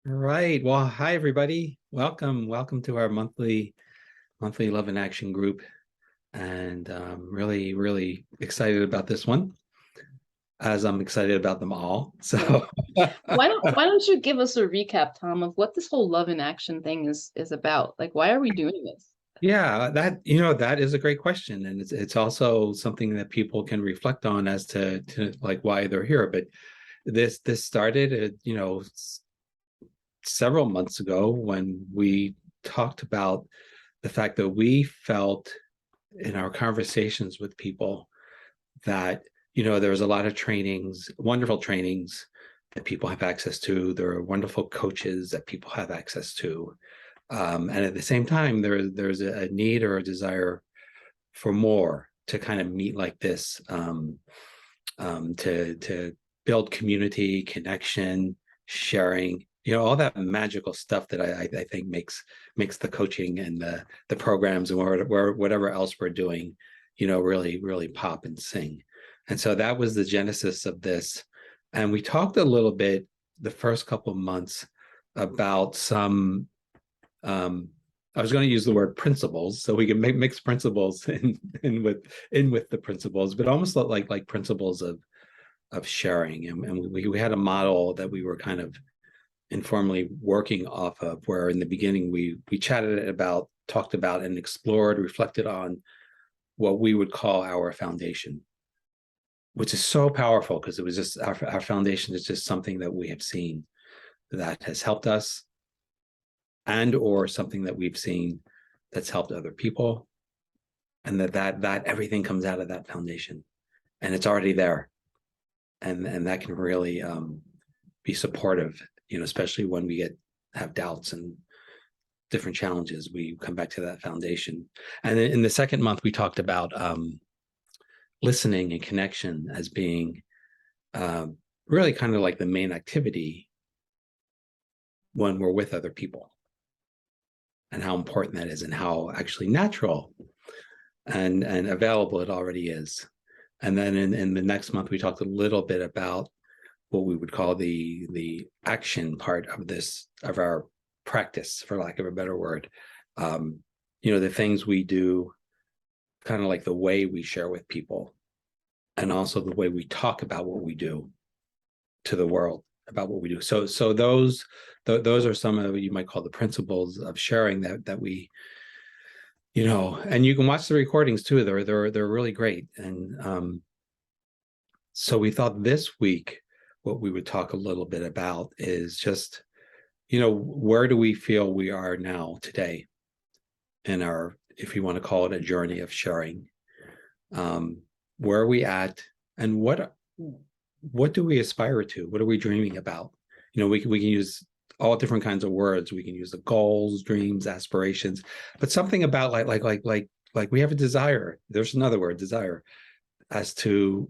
Right. Well, hi everybody. Welcome to our monthly Love in Action group, and really excited about this one, as I'm excited about them all. Yeah. So, Why don't you give us a recap, Tom, of what this whole love in action thing is about? Like, why are we doing this? yeah, that is a great question, and it's also something that people can reflect on as to like why they're here. But this started, several months ago when we talked about the fact that we felt in our conversations with people that there was a lot of trainings, wonderful trainings that people have access to. There are wonderful coaches that people have access to, and at the same time there's a need or a desire for more, to kind of meet like this, to build community, connection, sharing, all that magical stuff that I think makes the coaching and the programs and whatever else we're doing, really pop and sing. And so that was the genesis of this. And we talked a little bit the first couple of months about some, I was going to use the word principles, so we can mix principles in with the principles, but almost like principles of sharing. And we had a model that we were kind of informally working off of, where in the beginning we chatted about, talked about, and explored, reflected on what we would call our foundation, which is so powerful because it was just our foundation is just something that we have seen that has helped us, and or something that we've seen that's helped other people, and that everything comes out of that foundation, and it's already there, and that can really be supportive, especially when we have doubts and different challenges. We come back to that foundation. And then in the second month we talked about listening and connection as being really kind of like the main activity when we're with other people, and how important that is, and how actually natural and available it already is. And then in the next month, we talked a little bit about what we would call the action part of this, of our practice, for lack of a better word. The things we do, kind of like the way we share with people, and also the way we talk about what we do to the world about what we do. So those are some of what you might call the principles of sharing that we, and you can watch the recordings too. They're really great. And so we thought this week what we would talk a little bit about is just, where do we feel we are now today in our, if you want to call it a journey of sharing, where are we at, and what do we aspire to? What are we dreaming about? We can use all different kinds of words. We can use the goals, dreams, aspirations, but something about like we have a desire. There's another word, desire, as to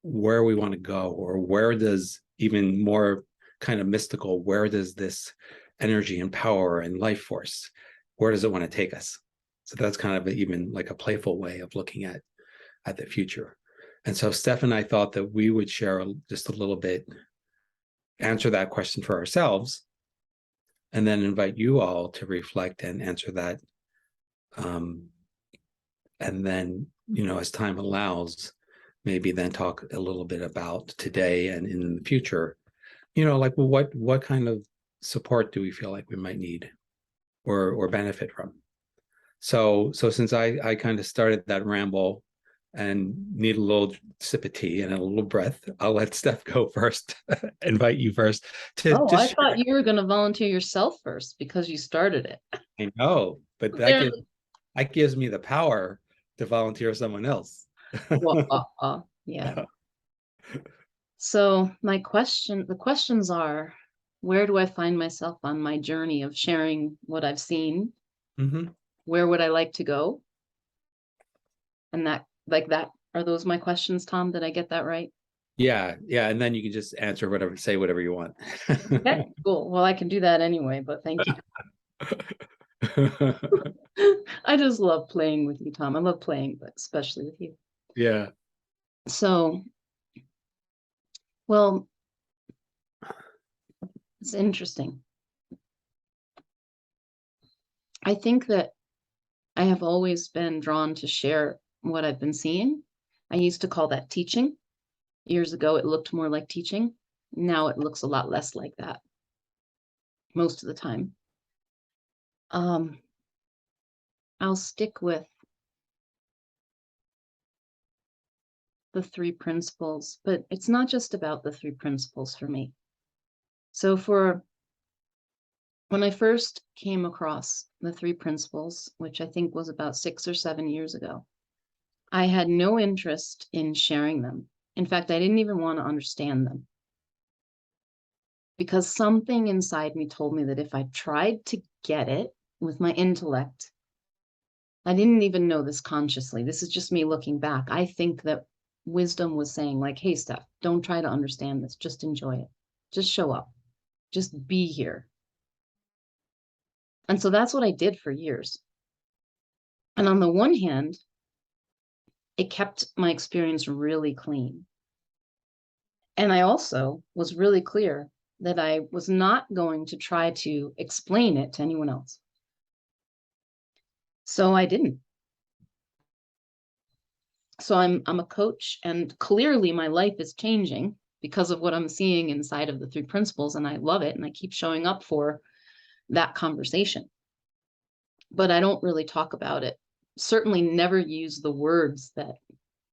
where we want to go, or where does, even more kind of mystical, where does this energy and power and life force, where does it want to take us? So that's kind of even like a playful way of looking at the future. And so Steph and I thought that we would share just a little bit, answer that question for ourselves, and then invite you all to reflect and answer that. And then, as time allows, maybe then talk a little bit about today and in the future, like, well, what kind of support do we feel like we might need or benefit from? So since I kind of started that ramble and need a little sip of tea and a little breath, I'll let Steph go first. Invite you first Oh, to I share. thought you were going to volunteer yourself first because you started it. I know, but Clearly. that gives me the power to volunteer someone else. Well, yeah. So the questions are, where do I find myself on my journey of sharing what I've seen? Hmm. Where would I like to go? And that, are those my questions, Tom? Did I get that right? Yeah, and then you can just answer whatever, say whatever you want. Okay, cool. Well, I can do that anyway, but thank you. I just love playing with you, Tom. I love playing, but especially with you. Yeah. So, well, It's interesting. I think that I have always been drawn to share what I've been seeing. I used to call that teaching. Years ago, it looked more like teaching. Now it looks a lot less like that most of the time. I'll stick with the three principles, but it's not just about the three principles for me. So when I first came across the three principles, which I think was about 6 or 7 years ago, I had no interest in sharing them. In fact, I didn't even want to understand them, because something inside me told me that if I tried to get it with my intellect, I didn't even know this consciously. This is just me looking back. I think that wisdom was saying, like, hey, Steph, don't try to understand this. Just enjoy it. Just show up. Just be here. And so that's what I did for years. And on the one hand, it kept my experience really clean. And I also was really clear that I was not going to try to explain it to anyone else. So I didn't. So I'm a coach, and clearly my life is changing because of what I'm seeing inside of the three principles, and I love it, and I keep showing up for that conversation. But I don't really talk about it. Certainly never use the words that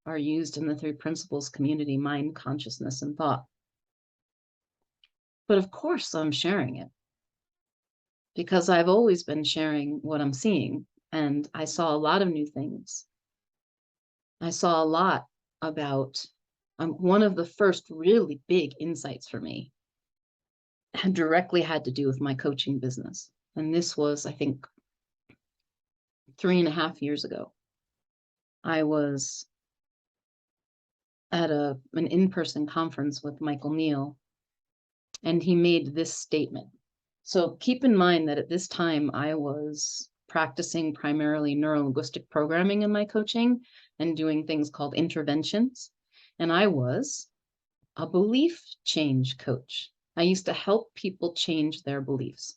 are used in the three principles community: mind, consciousness, and thought. But of course I'm sharing it, because I've always been sharing what I'm seeing, and I saw a lot of new things. I saw a lot about one of the first really big insights for me directly had to do with my coaching business. And this was, I think, 3.5 years ago. I was at an in-person conference with Michael Neal, and he made this statement. So keep in mind that at this time, I was practicing primarily neuro-linguistic programming in my coaching and doing things called interventions. And I was a belief change coach. I used to help people change their beliefs.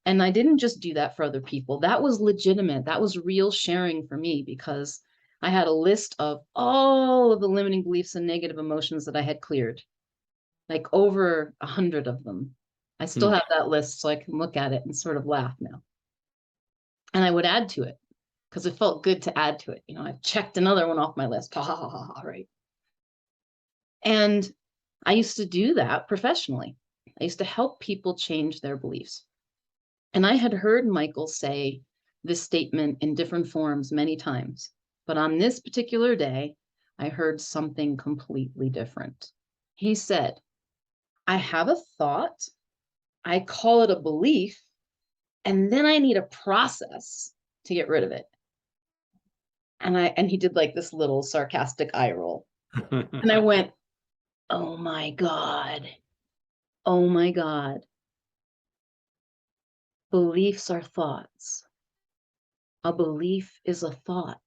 And I didn't just do that for other people. That was legitimate. That was real sharing for me, because I had a list of all of the limiting beliefs and negative emotions that I had cleared, like over 100 of them. I still have that list, so I can look at it and sort of laugh now. And I would add to it because it felt good to add to it. You know, I checked another one off my list. Ha, ha, ha, ha, right. And I used to do that professionally. I used to help people change their beliefs. And I had heard Michael say this statement in different forms many times. But on this particular day, I heard something completely different. He said, I have a thought, I call it a belief, and then I need a process to get rid of it. And he did like this little sarcastic eye roll. And I went, oh my God. Oh my God. Beliefs are thoughts. A belief is a thought.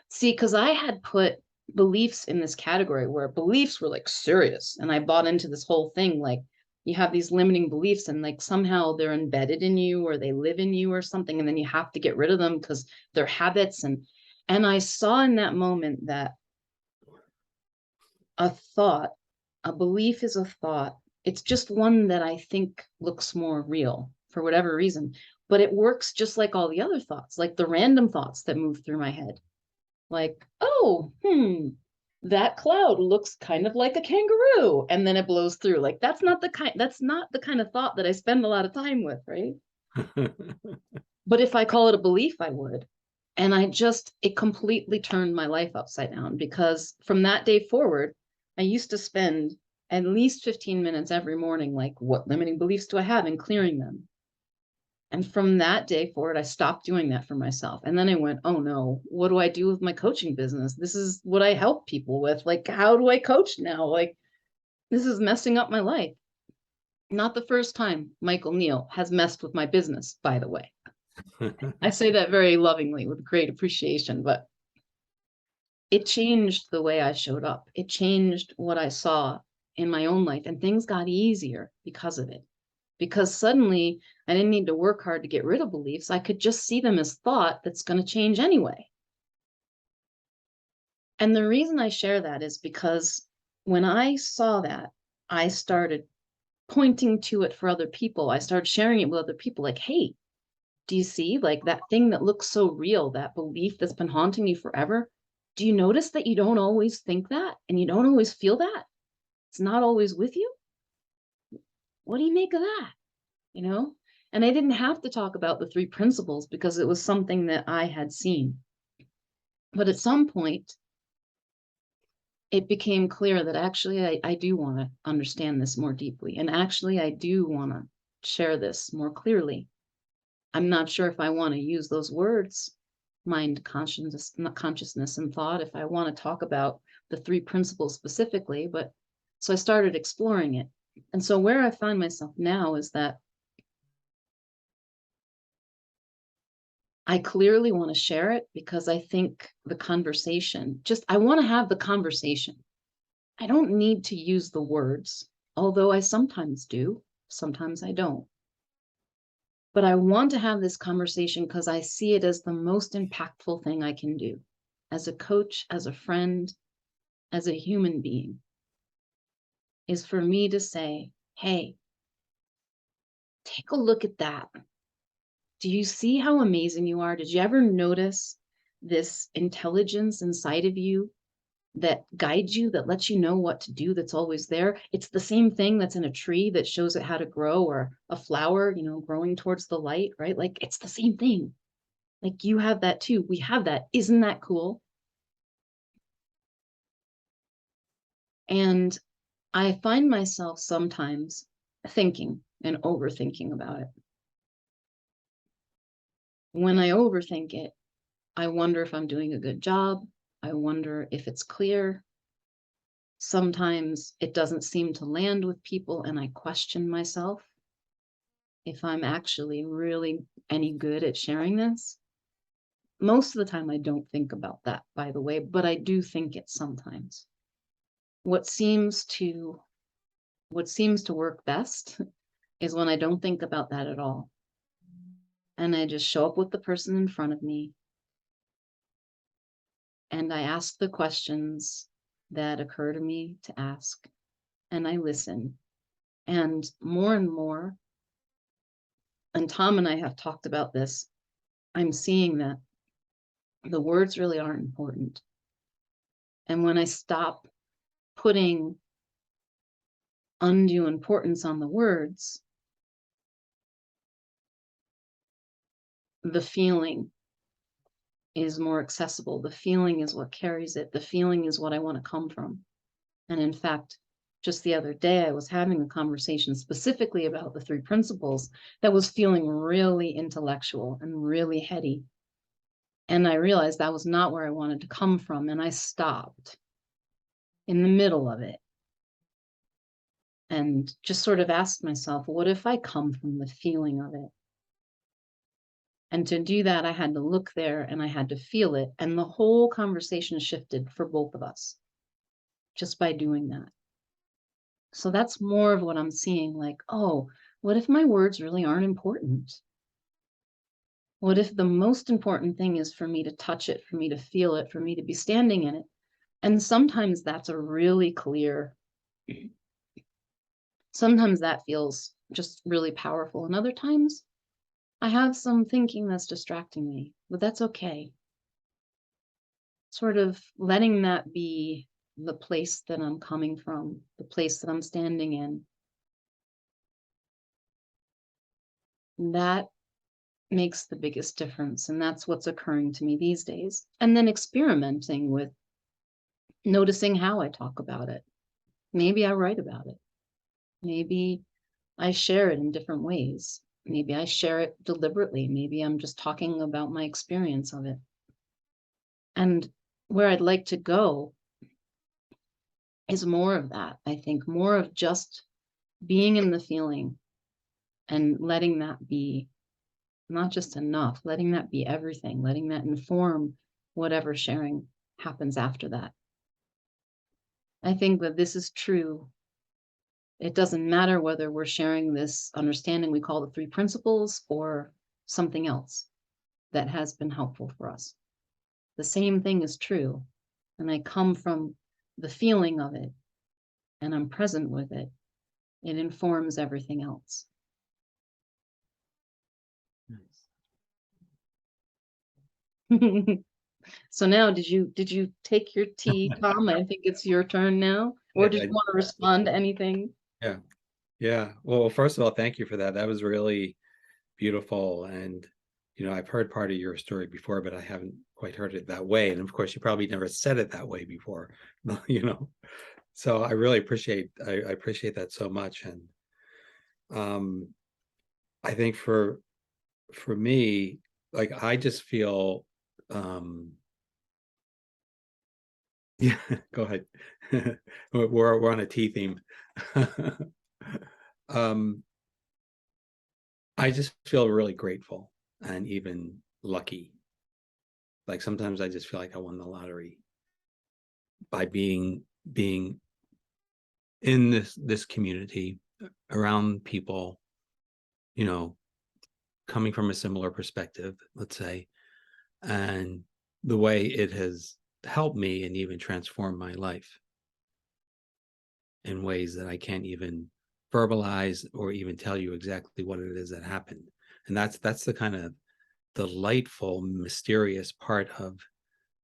See, because I had put beliefs in this category where beliefs were like serious. And I bought into this whole thing, like you have these limiting beliefs and like somehow they're embedded in you or they live in you or something. And then you have to get rid of them because they're habits. And I saw in that moment that a thought, a belief is a thought. It's just one that I think looks more real for whatever reason, but it works just like all the other thoughts, like the random thoughts that move through my head. Like, oh, that cloud looks kind of like a kangaroo, and then it blows through. Like that's not the kind of thought that I spend a lot of time with, right? But if I call it a belief, I would. And it completely turned my life upside down, because from that day forward, I used to spend at least 15 minutes every morning, like, what limiting beliefs do I have, and clearing them. And from that day forward, I stopped doing that for myself. And then I went, oh no, what do I do with my coaching business? This is what I help people with. Like, how do I coach now? Like, this is messing up my life. Not the first time Michael Neal has messed with my business, by the way. I say that very lovingly with great appreciation, but it changed the way I showed up. It changed what I saw in my own life, and things got easier because of it. because suddenly I didn't need to work hard to get rid of beliefs. I could just see them as thought that's going to change anyway. And the reason I share that is because when I saw that, I started pointing to it for other people. I started sharing it with other people, like, hey, do you see, like, that thing that looks so real, that belief that's been haunting you forever? Do you notice that you don't always think that and you don't always feel that? It's not always with you? What do you make of that? You know? And I didn't have to talk about the three principles because it was something that I had seen. But at some point, it became clear that actually I do want to understand this more deeply. And actually, I do want to share this more clearly. I'm not sure if I want to use those words, mind, consciousness, and thought, if I want to talk about the three principles specifically, but so I started exploring it. And so where I find myself now is that I clearly want to share it because I think the conversation, I want to have the conversation. I don't need to use the words, although I sometimes do, sometimes I don't. But I want to have this conversation because I see it as the most impactful thing I can do as a coach, as a friend, as a human being, is for me to say, hey, take a look at that. Do you see how amazing you are? Did you ever notice this intelligence inside of you that guides you, that lets you know what to do, that's always there? It's the same thing that's in a tree that shows it how to grow, or a flower, growing towards the light, right? Like, it's the same thing. Like, you have that too. We have that. Isn't that cool? And I find myself sometimes thinking and overthinking about it. When I overthink it, I wonder if I'm doing a good job. I wonder if it's clear. Sometimes it doesn't seem to land with people, and I question myself if I'm actually really any good at sharing this. Most of the time, I don't think about that, by the way, but I do think it sometimes. What seems to work best is when I don't think about that at all. And I just show up with the person in front of me, and I ask the questions that occur to me to ask, and I listen. And more, and Tom and I have talked about this, I'm seeing that the words really aren't important. And when I stop putting undue importance on the words, the feeling is more accessible. The feeling is what carries it. The feeling is what I want to come from. And in fact, just the other day, I was having a conversation specifically about the three principles that was feeling really intellectual and really heady. And I realized that was not where I wanted to come from. And I stopped in the middle of it and just sort of asked myself, what if I come from the feeling of it? And to do that, I had to look there and I had to feel it. And the whole conversation shifted for both of us just by doing that. So that's more of what I'm seeing, like, oh, what if my words really aren't important? What if the most important thing is for me to touch it, for me to feel it, for me to be standing in it? And sometimes that's a really clear, sometimes that feels just really powerful. And other times I have some thinking that's distracting me, but that's okay. Sort of letting that be the place that I'm coming from, the place that I'm standing in. That makes the biggest difference. And that's what's occurring to me these days. And then experimenting with noticing how I talk about it. Maybe I write about it. Maybe I share it in different ways. Maybe I share it deliberately. Maybe I'm just talking about my experience of it. And where I'd like to go is more of that. I think more of just being in the feeling and letting that be not just enough, letting that be everything, letting that inform whatever sharing happens after that. I think that this is true It doesn't matter whether we're sharing this understanding we call the three principles or something else that has been helpful for us. The same thing is true. And I come from the feeling of it and I'm present with it. It informs everything else. So now, did you take your tea, Tom? I think it's your turn now. Or did you want to respond to anything? Yeah. Yeah. Well, first of all, thank you for that. That was really beautiful. And, I've heard part of your story before, but I haven't quite heard it that way. And of course, you probably never said it that way before, So I really I appreciate that so much. And I think for me, like I just feel yeah, go ahead. We're on a tea theme. um I just feel really grateful and even lucky. Like sometimes I just feel like I won the lottery by being in this community around people, you know, coming from a similar perspective, let's say, and the way it has helped me and even transformed my life in ways that I can't even verbalize or even tell you exactly what it is that happened. And that's the kind of delightful, mysterious part of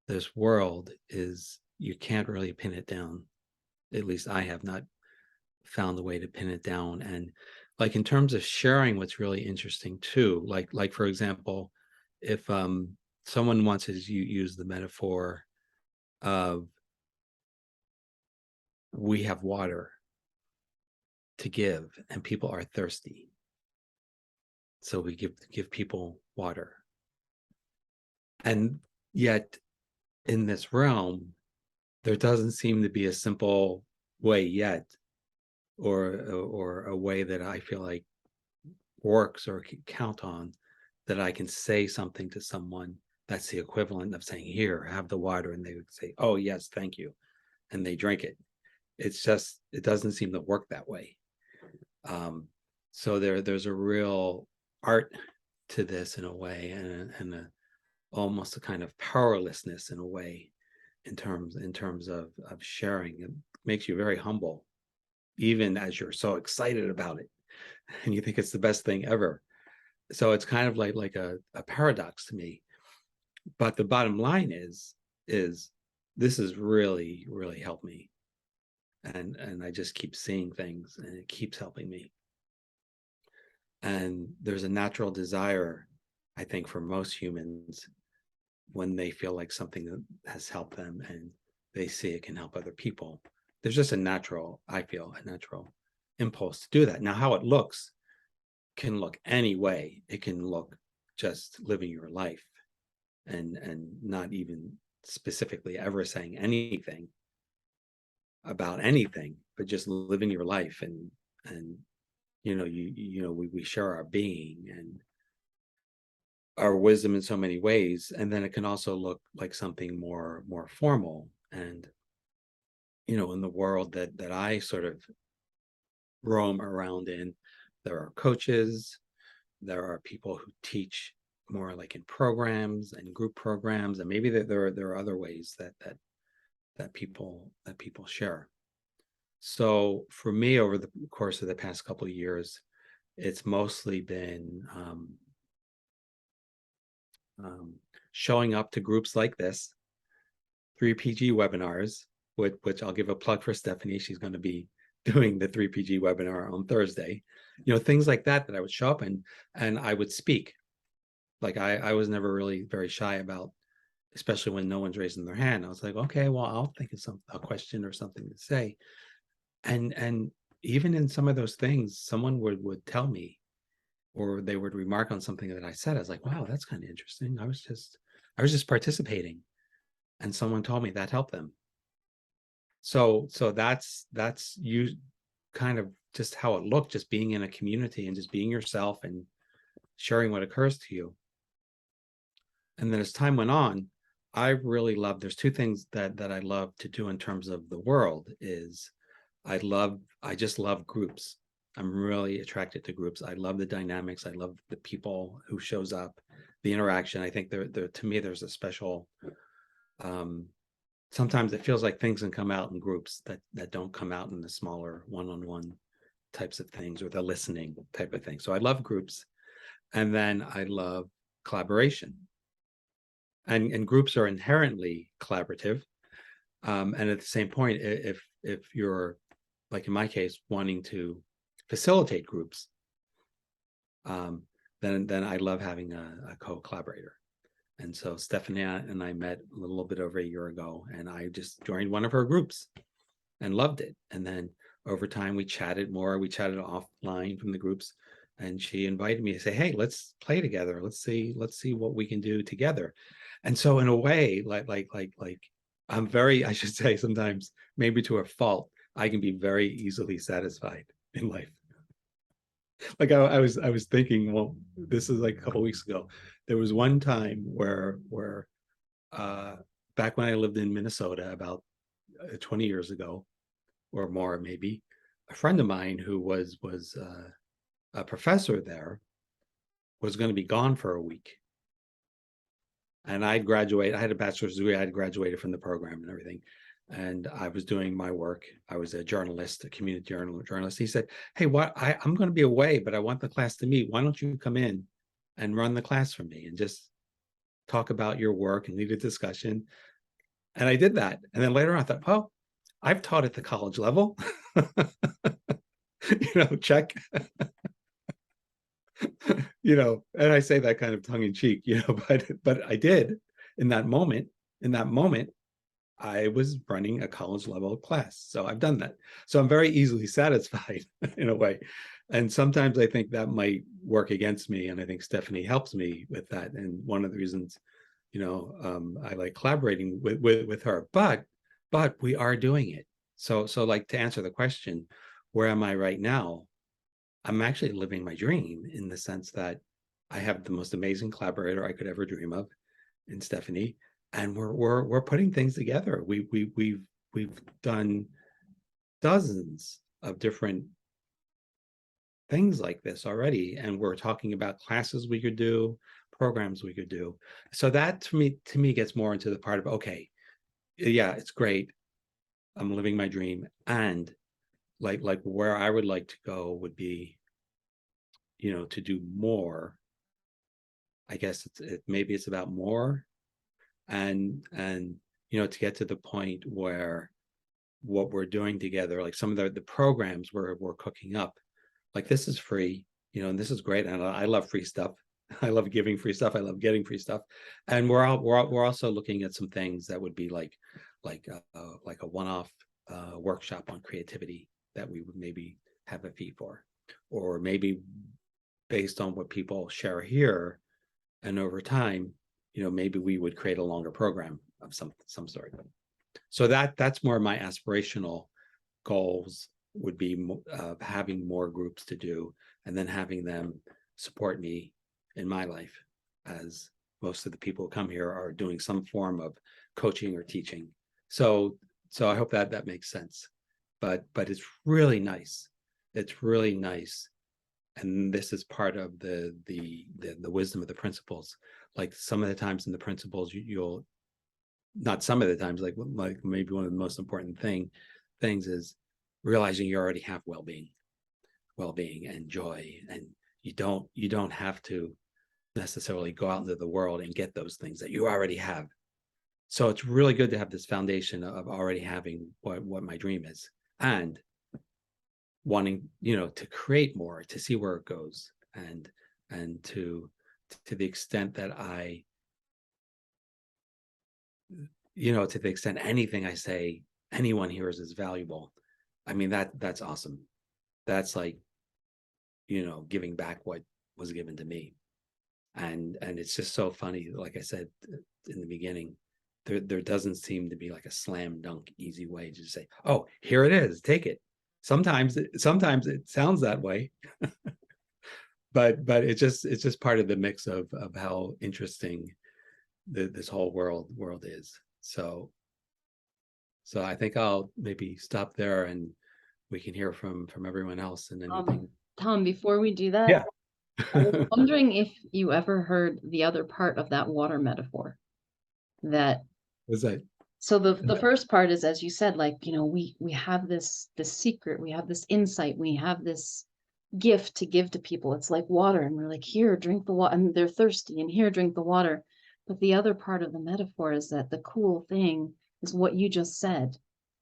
this world is you can't really pin it down. At least I have not found a way to pin it down. And like in terms of sharing, what's really interesting too, like for example, if someone wants to use the metaphor of we have water to give and people are thirsty, so we give people water, and yet in this realm there doesn't seem to be a simple way yet, or a way that I feel like works or can count on, that I can say something to someone that's the equivalent of saying, here, have the water, and they would say, oh yes, thank you, and they drink it. It's just, it doesn't seem to work that way. So there's a real art to this in a way, and almost a kind of powerlessness in a way, in terms of sharing. It makes you very humble, even as you're so excited about it and you think it's the best thing ever. So it's kind of like a paradox to me. But the bottom line is this has really, really helped me. And I just keep seeing things and it keeps helping me. And there's a natural desire, I think, for most humans when they feel like something has helped them and they see it can help other people. There's just I feel a natural impulse to do that. Now, how it looks can look any way. It can look just living your life and not even specifically ever saying anything about anything, but just living your life, and we share our being and our wisdom in so many ways. And then it can also look like something more formal. And in the world that I sort of roam around in, there are coaches, there are people who teach more like in programs and group programs, and maybe there are other ways that people share. So for me, over the course of the past couple of years, it's mostly been showing up to groups like this, 3PG webinars, which I'll give a plug for Stephanie. She's going to be doing the 3PG webinar on Thursday. Things like that I would show up and I would speak. Like I was never really very shy about, especially when no one's raising their hand. I was like, okay, well, I'll think of a question or something to say. And even in some of those things, someone would tell me, or they would remark on something that I said. I was like, wow, that's kind of interesting. I was just participating, and someone told me that helped them. So that's you kind of just how it looked, just being in a community and just being yourself and sharing what occurs to you. And then as time went on, I really loved, there's two things that I love to do in terms of the world is I just love groups. I'm really attracted to groups. I love the dynamics. I love the people who shows up, the interaction. I think there to me, there's a special, sometimes it feels like things can come out in groups that don't come out in the smaller one-on-one types of things, or the listening type of thing. So I love groups. And then I love collaboration. And groups are inherently collaborative. And at the same point, if you're, like in my case, wanting to facilitate groups, then I love having a co-collaborator. And so Stephanie and I met a little bit over a year ago, and I just joined one of her groups and loved it. And then over time we chatted more. We chatted offline from the groups, and she invited me to say, "Hey, let's play together. Let's see what we can do together." And so in a way, like I'm very, I should say, sometimes maybe to a fault, I can be very easily satisfied in life. Like I was thinking, well, this is like a couple of weeks ago. There was one time where uh back when I lived in Minnesota about 20 years ago or more, maybe, a friend of mine who was a professor there was going to be gone for a week. And I'd graduated, I had a bachelor's degree, I had graduated from the program and everything. And I was doing my work. I was a journalist, a community journalist. He said, "Hey, I'm going to be away, but I want the class to meet. Why don't you come in and run the class for me and just talk about your work and lead a discussion?" And I did that. And then later on, I thought, oh, I've taught at the college level. Check. And I say that kind of tongue in cheek, but I did in that moment. In that moment, I was running a college level class. So I've done that. So I'm very easily satisfied in a way. And sometimes I think that might work against me. And I think Stephanie helps me with that. And one of the reasons, I like collaborating with her, but we are doing it. So like, to answer the question, where am I right now? I'm actually living my dream in the sense that I have the most amazing collaborator I could ever dream of in Stephanie, and we're putting things together. We've done dozens of different things like this already, and we're talking about classes we could do, programs we could do. So that to me gets more into the part of, okay, yeah, it's great. I'm living my dream, and like where I would like to go would be, to do more. I guess maybe it's about more, and to get to the point where what we're doing together, like some of the programs we're cooking up, like this is free, and this is great, and I love free stuff. I love giving free stuff. I love getting free stuff, and we're also looking at some things that would be like a one-off workshop on creativity that we would maybe have a fee for, or maybe based on what people share here, and over time, maybe we would create a longer program of some sort. So that's more my aspirational goals, would be having more groups to do, and then having them support me in my life, as most of the people who come here are doing some form of coaching or teaching. So I hope that makes sense. But it's really nice. It's really nice. And this is part of the wisdom of the principles. Like some of the times in the principles, you'll, not some of the times, like maybe one of the most important things is realizing you already have well-being and joy, and you don't have to necessarily go out into the world and get those things that you already have. So it's really good to have this foundation of already having what my dream is, and wanting, to create more, to see where it goes, and to the extent that I, to the extent anything I say, anyone hears is valuable. I mean, that's awesome. That's like, giving back what was given to me. And it's just so funny. Like I said in the beginning, there doesn't seem to be like a slam dunk easy way to just say, oh, here it is, take it. Sometimes it sounds that way, but it's just part of the mix of how interesting this whole world is. So I think I'll maybe stop there and we can hear from everyone else and anything. Tom, before we do that, Yeah. I was wondering if you ever heard the other part of that water metaphor. That Was that? so the first part is, as you said, like, you know, we have this secret, we have this insight, we have this gift to give to people. It's like water, and we're like, here, drink the water, and they're thirsty, and here, drink the water. But the other part of the metaphor is that the cool thing is what you just said.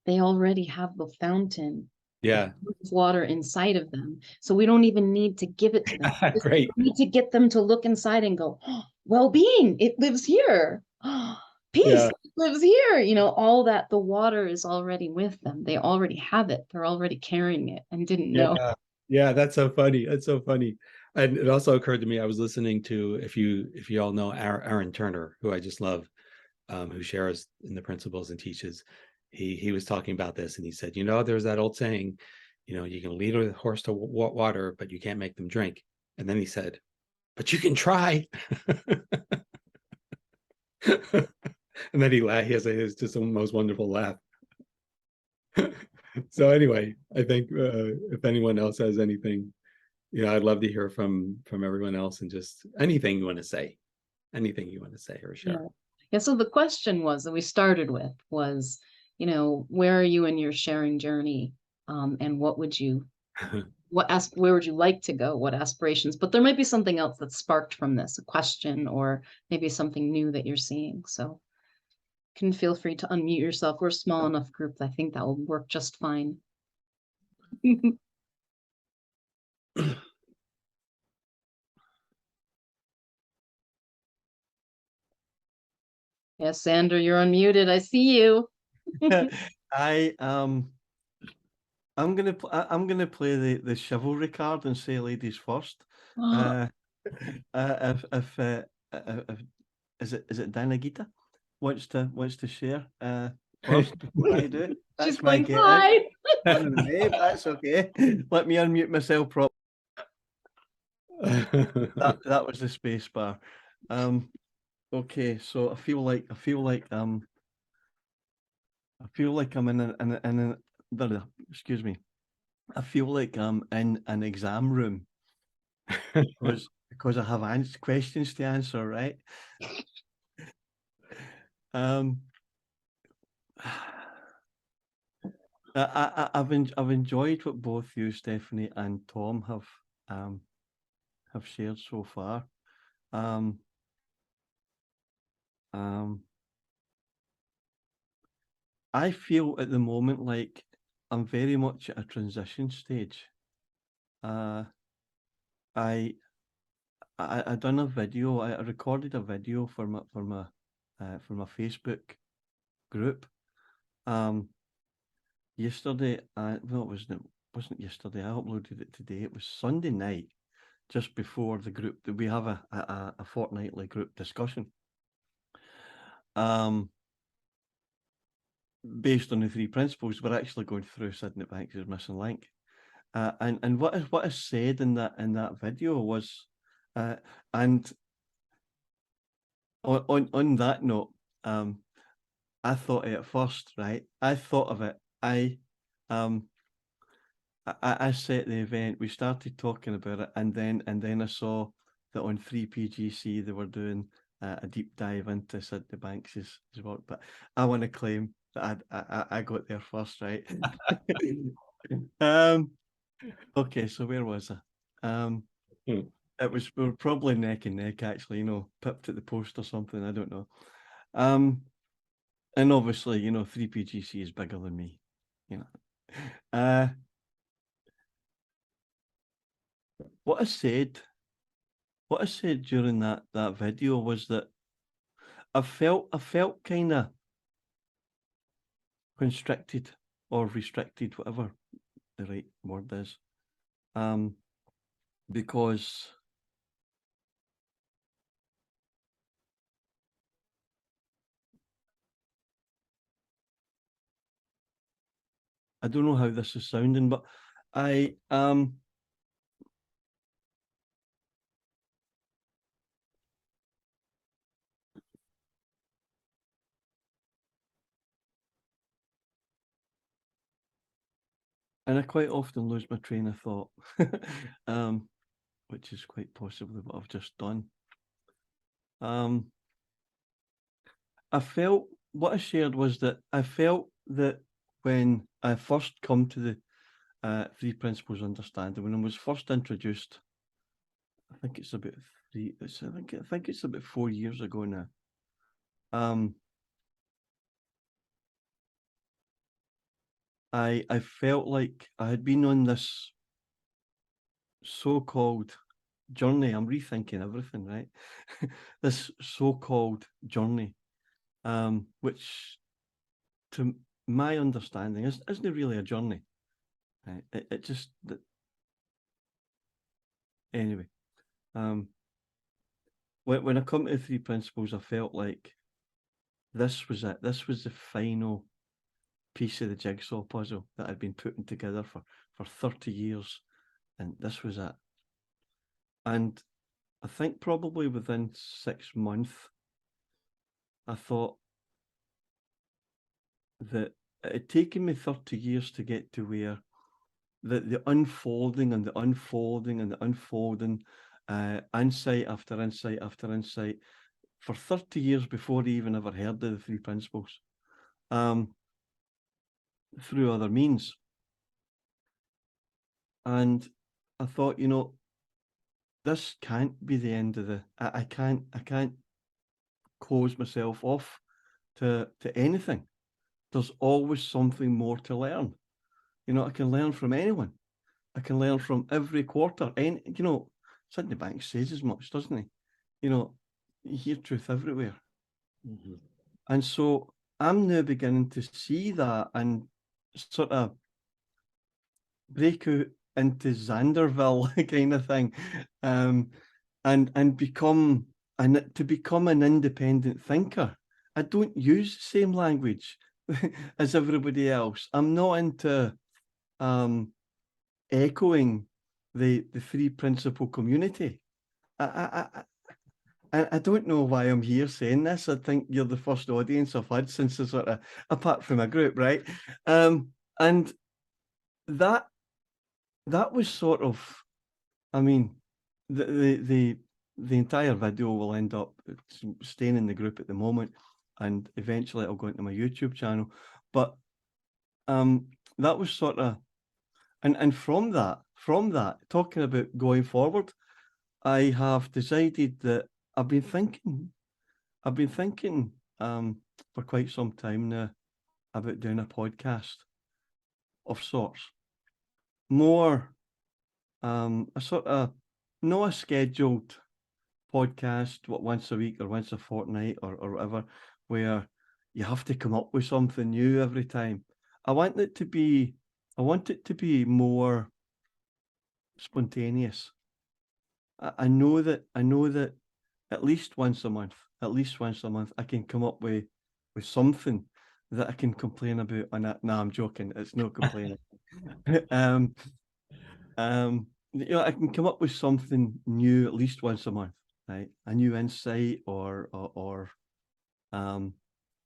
They already have the fountain Yeah. of water inside of them. So we don't even need to give it to them. We just Great. need to get them to look inside and go, oh, well-being, it lives here. Oh, peace Yeah. lives here. You know, all that, the water is already with them. They already have it. They're already carrying it and didn't know. Yeah. Yeah, that's so funny. That's so funny. And it also occurred to me, I was listening to, if you all know Aaron Turner, who I just love, who shares in the principles and teaches. He was talking about this, and he said, you know, there's that old saying, you know, you can lead a horse to water, but you can't make them drink. And then he said, but you can try. And then he laughed. He has just the most wonderful laugh. So anyway, I think if anyone else has anything, you know, I'd love to hear from everyone else, and just anything you want to say, or Yeah. share. Yeah. So the question was that we started with was, you know, where are you in your sharing journey? And what would you, where would you like to go? What aspirations? But there might be something else that sparked from this, a question, or maybe something new that you're seeing. So can feel free to unmute yourself. We're a small enough group that I think that will work just fine. Yes, Sandra, you're unmuted. I see you. I I'm gonna play the chivalry card and say ladies first. If is it Danagita wants to share first before I do? That's She's my going get hi. out. That's okay. Let me unmute myself properly. That was the space bar. Okay, so I feel like I'm in excuse me. I feel like I'm in an exam room because I have questions to answer, right? I've enjoyed what both you, Stephanie, and Tom have shared so far. I feel at the moment like I'm very much at a transition stage. I done a video. I recorded a video for my Facebook group. Yesterday, well, it wasn't yesterday. I uploaded it today. It was Sunday night, just before the group. We have a fortnightly group discussion. Based on the 3 principles, we're actually going through Sydney Banks' missing link. And what is said in that video was, and on that note, I thought it at first, right? I thought of it. I set the event. We started talking about it, and then I saw that on 3PGC they were doing a deep dive into Sydney Banks' work. But I want to claim that I got there first, right? Okay, so where was I? It was, we were probably neck and neck, actually, you know, pipped at the post or something, I don't know. And obviously, you know, 3PGC is bigger than me, you know. What I said during that video was that I felt kind of constricted or restricted, whatever the right word is, because I don't know how this is sounding, but I and I quite often lose my train of thought, which is quite possibly what I've just done. I felt what I shared was that I felt that when I first come to the 3 principles understanding, when I was first introduced, I think it's about I think it's about 4 years ago now. I felt like I had been on this so-called journey. I'm rethinking everything, right? This so-called journey, which to my understanding isn't really a journey. Right? It just anyway. When I come to the 3 principles, I felt like this was it. This was the final piece of the jigsaw puzzle that I'd been putting together for 30 years, and this was it. And I think probably within 6 months, I thought that it had taken me 30 years to get to where the unfolding and the unfolding and the unfolding, insight after insight after insight, for 30 years before I even ever heard of the 3 principles, through other means. And I thought, this can't be the end of I can't close myself off to anything. There's always something more to learn. I can learn from anyone. I can learn from every quarter. And Sydney Banks says as much, doesn't he? You hear truth everywhere. Mm-hmm. And so I'm now beginning to see that and sort of break out into Xanderville kind of thing, and become an independent thinker. I don't use the same language as everybody else. I'm not into echoing the 3 principle community. I don't know why I'm here saying this. I think you're the first audience I've had since the sort of, apart from a group, right? And that was sort of, I mean, the entire video will end up staying in the group at the moment, and eventually it'll go into my YouTube channel. But that was sort of, and from that, talking about going forward, I have decided that I've been thinking for quite some time now about doing a podcast of sorts. More a sort of not a scheduled podcast, once a week or once a fortnight or whatever, where you have to come up with something new every time. I want it to be more spontaneous. I know that at least once a month, I can come up with something that I can complain about. And I'm joking. It's no complaining. I can come up with something new at least once a month, right? A new insight or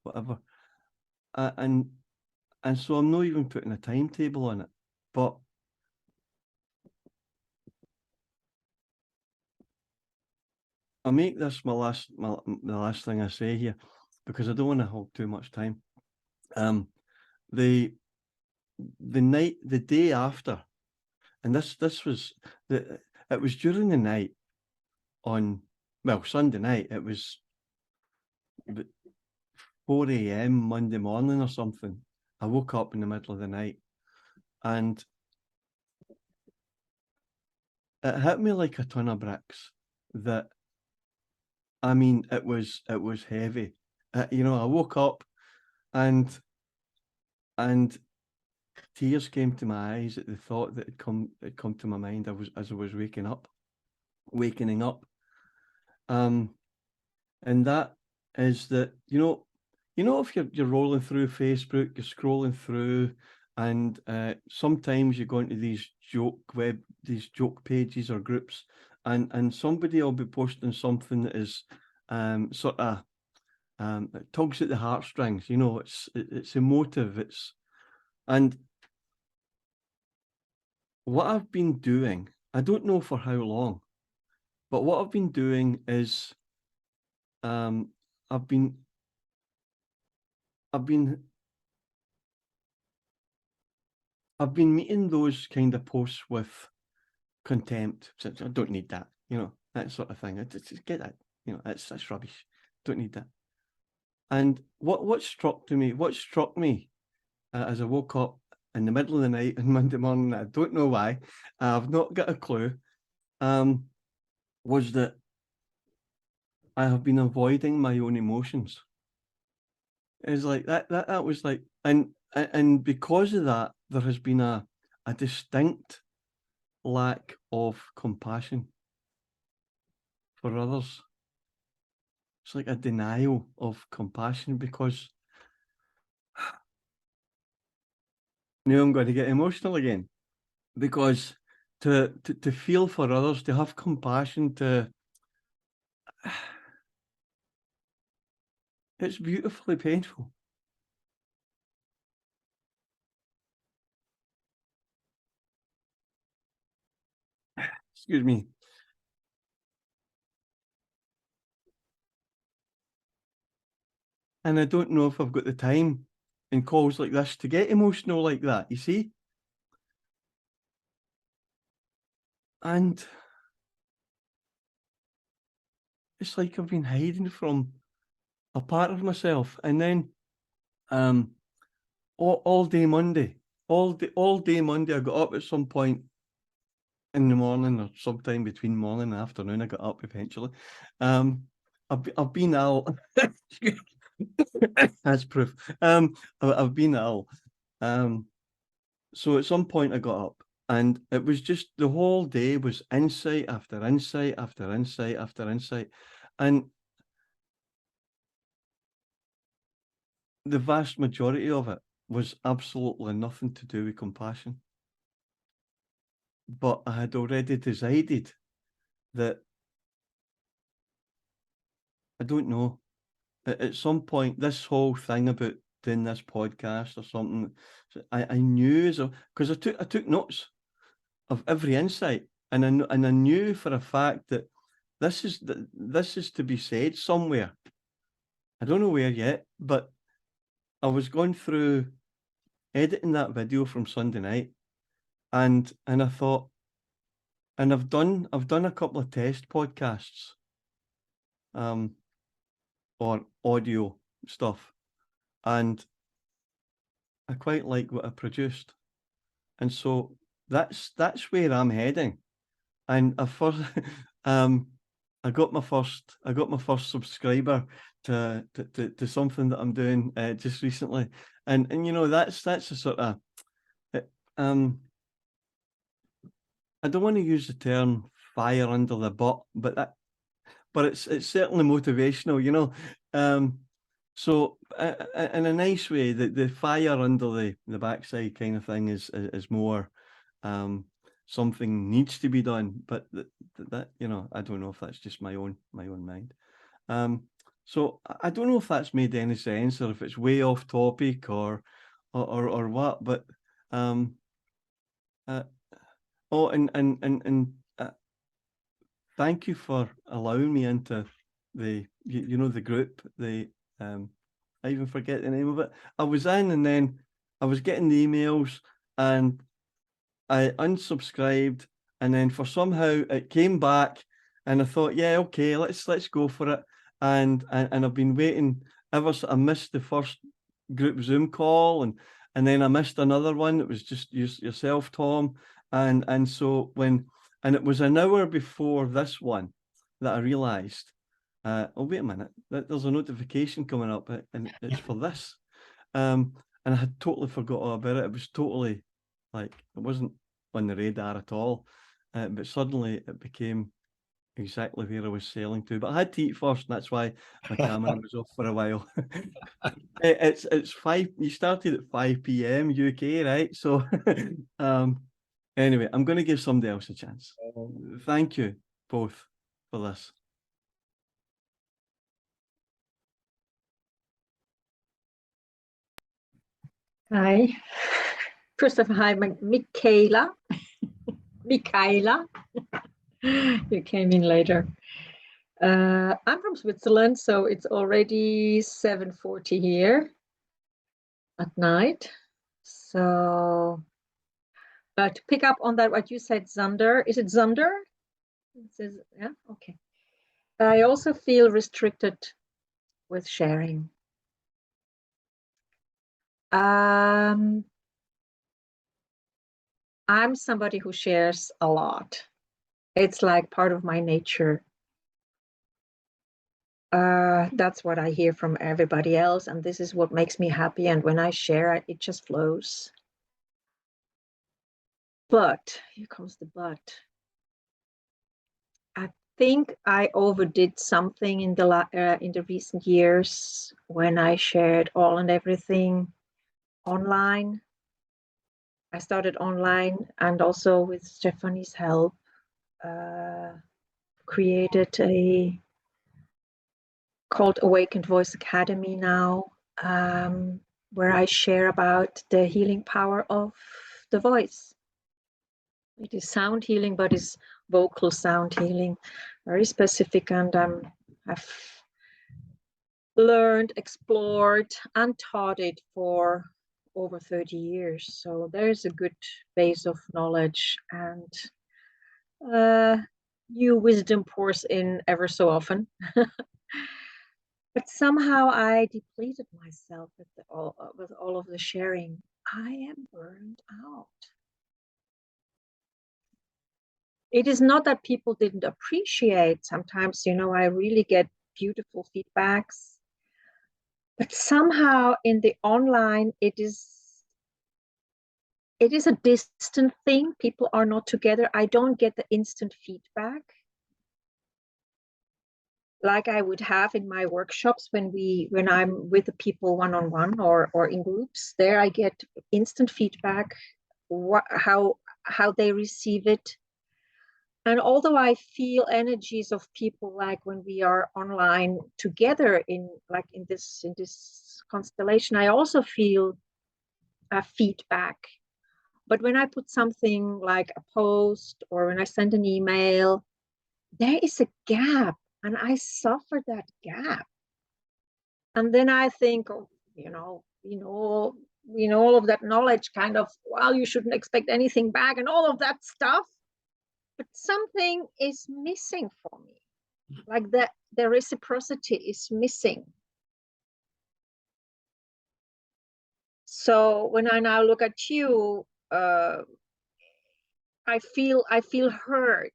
whatever. And so I'm not even putting a timetable on it, but I'll make this the last thing I say here, because I don't want to hold too much time. The day after, and this was it was during the night on, Sunday night. It was 4 a.m. Monday morning or something. I woke up in the middle of the night, and it hit me like a ton of bricks that, I mean, it was heavy. I woke up and tears came to my eyes at the thought that had come to my mind as I was wakening up. And that is that, if you're rolling through Facebook, you're scrolling through, and sometimes you go into these joke pages or groups, and somebody will be posting something that is sort of it tugs at the heartstrings. It's emotive. And what I've been doing, I don't know for how long, but what I've been doing is I've been meeting those kind of posts with contempt. So I don't need that, that sort of thing. I just get that, that's rubbish. Don't need that. And what struck me as I woke up in the middle of the night on Monday morning, I don't know why, I've not got a clue, was that I have been avoiding my own emotions. It's like that was like, and because of that, there has been a distinct lack of compassion for others. It's like a denial of compassion because now I'm going to get emotional again, because to feel for others, to have compassion, it's beautifully painful. Excuse me. And I don't know if I've got the time in calls like this to get emotional like that, you see? And it's like I've been hiding from a part of myself. And then all day Monday, all day Monday, I got up at some point in the morning or sometime between morning and afternoon. I got up eventually. I've been ill. That's proof. I've been ill. So at some point I got up, and it was just the whole day was insight after insight after insight after insight. And the vast majority of it was absolutely nothing to do with compassion. But I had already decided that, I don't know, at some point, this whole thing about doing this podcast or something, I knew, because I took notes of every insight, and I knew for a fact that this is to be said somewhere. I don't know where yet, but I was going through editing that video from Sunday night, and I thought, and I've done a couple of test podcasts, or audio stuff, and I quite like what I produced, and so that's where I'm heading. And I first, I got my first subscriber to something that I'm doing just recently, and that's a sort of, I don't want to use the term fire under the butt, but it's certainly motivational, So in a nice way, the fire under the backside kind of thing is more something needs to be done, but that I don't know if that's just my own mind. So I don't know if that's made any sense, or if it's way off topic or what, but thank you for allowing me into the the group. I even forget the name of it. I was in, and then I was getting the emails, and I unsubscribed, and then for somehow it came back, and I thought, yeah, okay, let's go for it. And I've been waiting I missed the first group Zoom call, and then I missed another one. It was just yourself, Tom, and so and it was an hour before this one that I realized, oh, wait a minute, there's a notification coming up, and it's for this. And I had totally forgot all about it. It was totally like, it wasn't on the radar at all. But suddenly it became exactly where I was sailing to. But I had to eat first, and that's why my camera was off for a while. It's 5, you started at 5 p.m. UK, right? So anyway, I'm going to give somebody else a chance. Thank you both for this. Hi, Christopher. Hi, Michaela. Michaela. You came in later. I'm from Switzerland, so it's already 7:40 here at night. So, to pick up on that, what you said, Zander, is it Zander? It says, yeah, okay. I also feel restricted with sharing. I'm somebody who shares a lot. It's like part of my nature. That's what I hear from everybody else, and this is what makes me happy. And when I share, it just flows. But here comes the but. I think I overdid something in the recent years when I shared all and everything online. I started online, and also with Stephanie's help, created a called Awakened Voice Academy now, where I share about the healing power of the voice. It is sound healing, but it's vocal sound healing, very specific, and I've learned, explored, and taught it for over 30 years. So there's a good base of knowledge, and new wisdom pours in ever so often. But somehow I depleted myself with all of the sharing. I am burned out. It is not that people didn't appreciate. Sometimes, I really get beautiful feedbacks. But somehow in the online, it is a distant thing. People are not together. I don't get the instant feedback like I would have in my workshops when I'm with the people one-on-one or in groups. There I get instant feedback, how they receive it. And although I feel energies of people, like when we are online together in this constellation, I also feel feedback. But when I put something like a post or when I send an email, there is a gap, and I suffer that gap. And then I think, all of that knowledge, kind of, well, you shouldn't expect anything back and all of that stuff. But something is missing for me, like that the reciprocity is missing. So when I now look at you, I feel heard,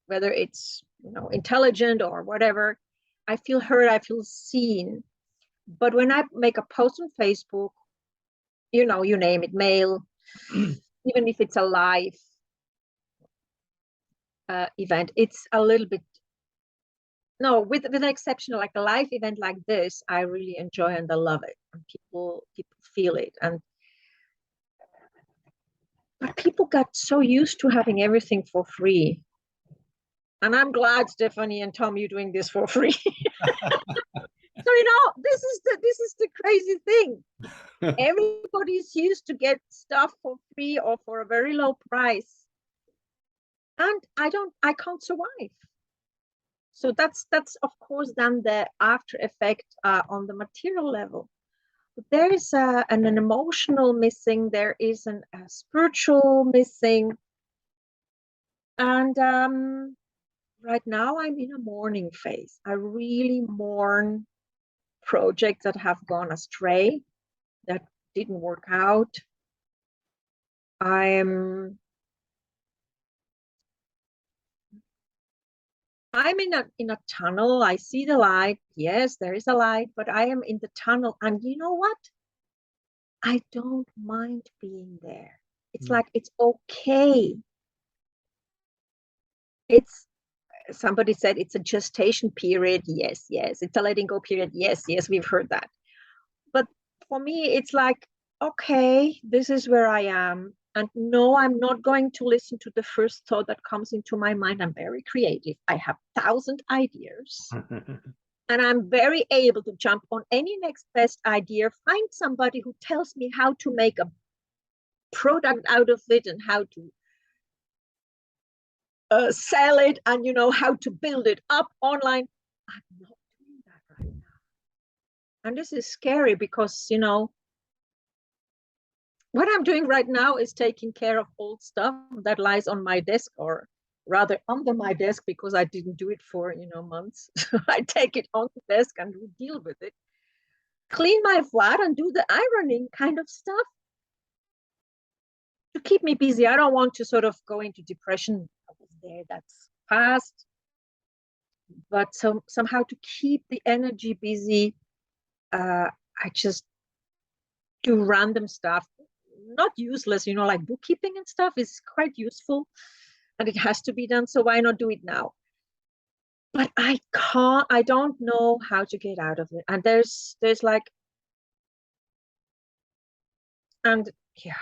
whether it's intelligent or whatever. I feel heard, I feel seen. But when I make a post on Facebook, you name it, mail, even if it's a live event, it's a little bit, no, with an exception, like a live event like this, I really enjoy and I love it, and people feel it. But people got so used to having everything for free, and I'm glad, Stephanie and Tom, you're doing this for free. So this is the crazy thing. Everybody's used to get stuff for free or for a very low price, and I can't survive. So that's of course then the after effect on the material level. But there is an emotional missing. There is a spiritual missing, and right now I'm in a mourning phase. I really mourn projects that have gone astray, that didn't work out. I'm in a tunnel. I see the light. Yes, there is a light, but I am in the tunnel. And you know what? I don't mind being there. It's like, it's okay. Somebody said it's a gestation period. Yes. It's a letting go period. Yes, we've heard that. But for me, it's like, okay, this is where I am. And no, I'm not going to listen to the first thought that comes into my mind. I'm very creative. I have 1,000 ideas. And I'm very able to jump on any next best idea, find somebody who tells me how to make a product out of it and how to sell it and how to build it up online. I'm not doing that right now. And this is scary because, what I'm doing right now is taking care of old stuff that lies on my desk, or rather under my desk, because I didn't do it for, months. So I take it on the desk and we deal with it. Clean my flat and do the ironing kind of stuff to keep me busy. I don't want to sort of go into depression. I was there, that's past. But somehow to keep the energy busy, I just do random stuff, not useless, like bookkeeping and stuff is quite useful and it has to be done. So why not do it now? But I don't know how to get out of it. And there's like, and yeah,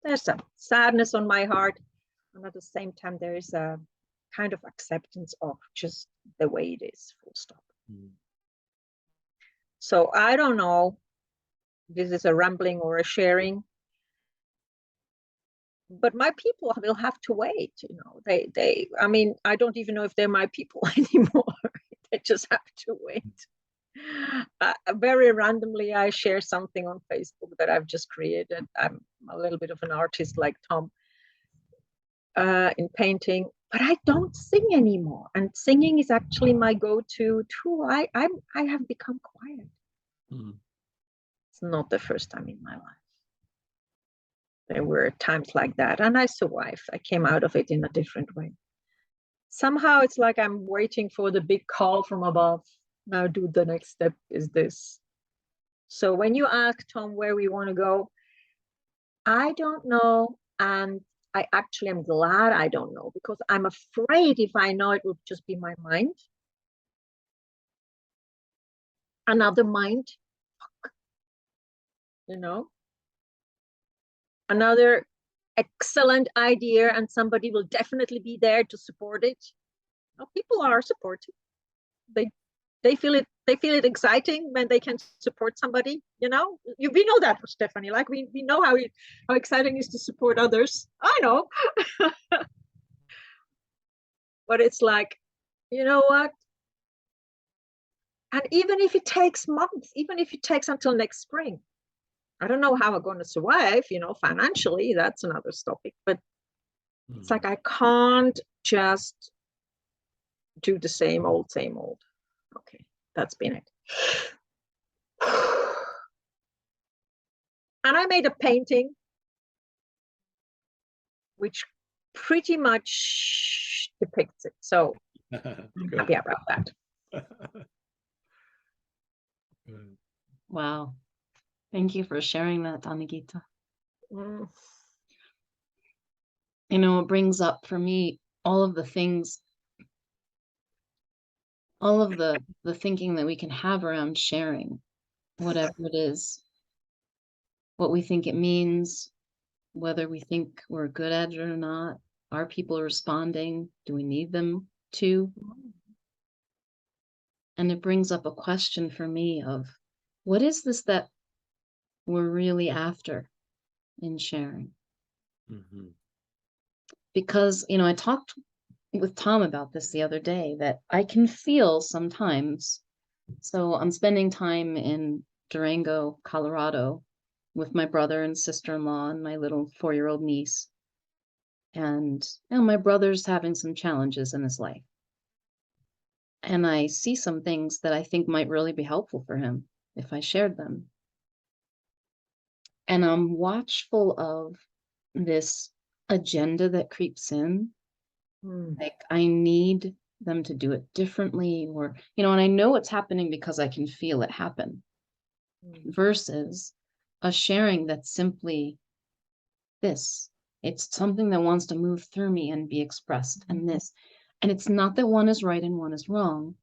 there's some sadness on my heart. And at the same time, there is a kind of acceptance of just the way it is, full stop. So I don't know, this is a rambling or a sharing, but my people will have to wait. I mean, I don't even know if they're my people anymore. They just have to wait. Very randomly, I share something on Facebook that I've just created. I'm a little bit of an artist like Tom in painting, but I don't sing anymore. And singing is actually my go-to tool. I have become quiet. It's not the first time in my life. There were times like that, and I survived. I came out of it in a different way. Somehow it's like I'm waiting for the big call from above. Now do the next step is this. So when you ask Tom where we want to go, I don't know. And I actually am glad I don't know, because I'm afraid if I know, it would just be my mind. Another mind, another excellent idea, and somebody will definitely be there to support it. People are supportive. They feel it exciting when they can support somebody. We know that, Stephanie. Like we know how exciting it is to support others. I know. But it's like, you know what? And even if it takes months, even if it takes until next spring, I don't know how I'm going to survive, financially, that's another topic. But it's like, I can't just do the same old. Okay, that's been it. And I made a painting which pretty much depicts it. So I'm happy about that. Wow. Thank you for sharing that, Anagita. It brings up for me all of the things, all of the thinking that we can have around sharing, whatever it is, what we think it means, whether we think we're good at it or not. Are people responding? Do we need them to? And it brings up a question for me of, what is this that we're really after in sharing? Because, I talked with Tom about this the other day, that I can feel sometimes. So I'm spending time in Durango, Colorado, with my brother and sister-in-law and my little 4-year-old niece. And my brother's having some challenges in his life. And I see some things that I think might really be helpful for him if I shared them. And I'm watchful of this agenda that creeps in. Like, I need them to do it differently, or, and I know it's happening because I can feel it happen, versus a sharing that's simply this. It's something that wants to move through me and be expressed, and this. And it's not that one is right and one is wrong.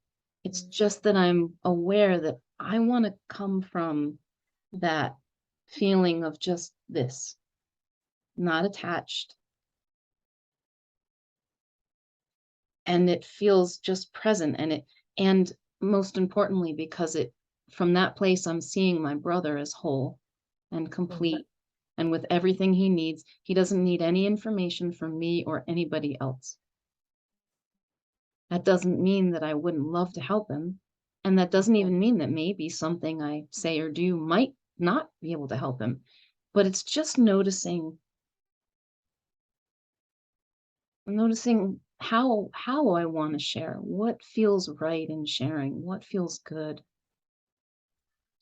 It's just that I'm aware that I want to come from that feeling of just this, not attached. And it feels just present, and most importantly, because from that place, I'm seeing my brother as whole and complete, And with everything he needs, he doesn't need any information from me or anybody else. That doesn't mean that I wouldn't love to help him. And that doesn't even mean that maybe something I say or do might not be able to help him. But it's just noticing how I want to share, what feels right in sharing, what feels good.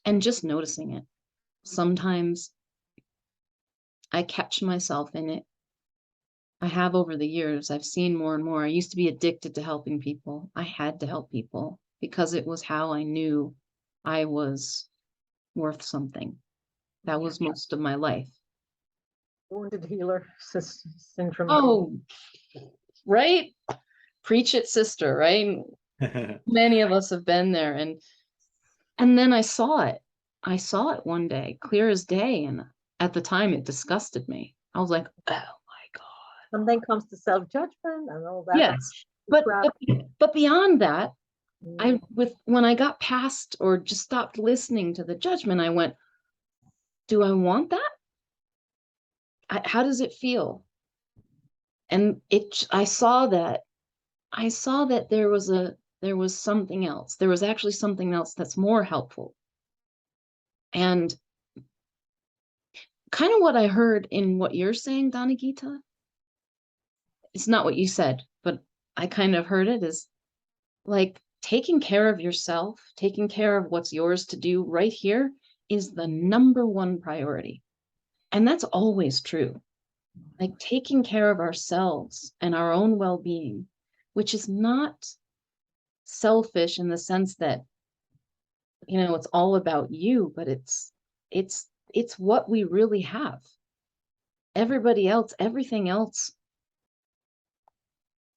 And just noticing it. Sometimes I catch myself in it. I have over the years. I've seen more and more. I used to be addicted to helping people. I had to help people because it was how I knew I was worth something. That was most of my life. Wounded healer syndrome. Oh, right? Preach it, sister, right? Many of us have been there. And then I saw it. I saw it one day, clear as day. And at the time, it disgusted me. I was like, oh my God. And then comes the self-judgment and all that. Yes. But beyond that, Mm. when I got past or just stopped listening to the judgment, I went, do I want that? How does it feel? And I saw that there was something else. There was actually something else that's more helpful. And kind of what I heard in what you're saying, Donagita, it's not what you said, but I kind of heard it as like taking care of yourself, taking care of what's yours to do right here is the number one priority. And that's always true. Like taking care of ourselves and our own well-being, which is not selfish in the sense that, it's all about you, but it's what we really have. Everybody else, everything else,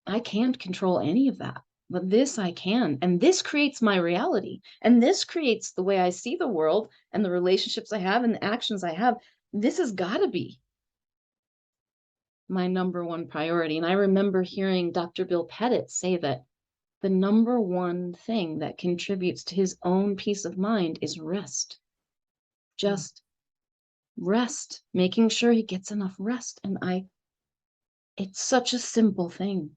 I can't control any of that, but this I can. And this creates my reality. And this creates the way I see the world and the relationships I have and the actions I have. This has got to be my number one priority. And I remember hearing Dr. Bill Pettit say that the number one thing that contributes to his own peace of mind is rest. Just rest, making sure he gets enough rest. And it's such a simple thing.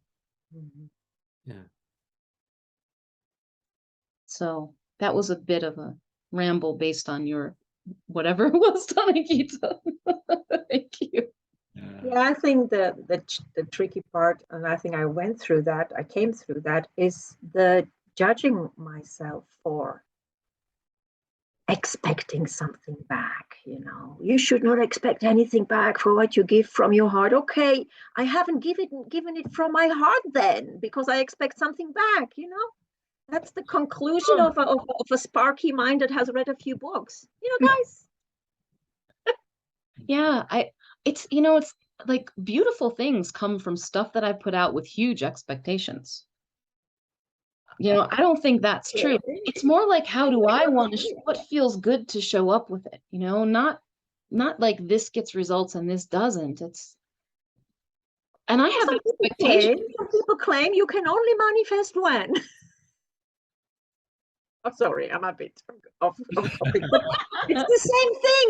Mhm. Yeah. So that was a bit of a ramble based on your whatever it was, Donagita. Thank you. Yeah, I think the tricky part, and I think I went through that, I came through that, is the judging myself for expecting something back. You should not expect anything back for what you give from your heart. Okay, I haven't given it from my heart then because I expect something back. That's the conclusion of a sparky mind that has read a few books. Guys. Yeah, it's like beautiful things come from stuff that I put out with huge expectations. I don't think that's true. It's more like, how do I want to, what feels good to show up with it? Not like this gets results and this doesn't. And I have expectations. Some people claim you can only manifest when. Oh, sorry, I'm a bit off topic, but it's the same thing,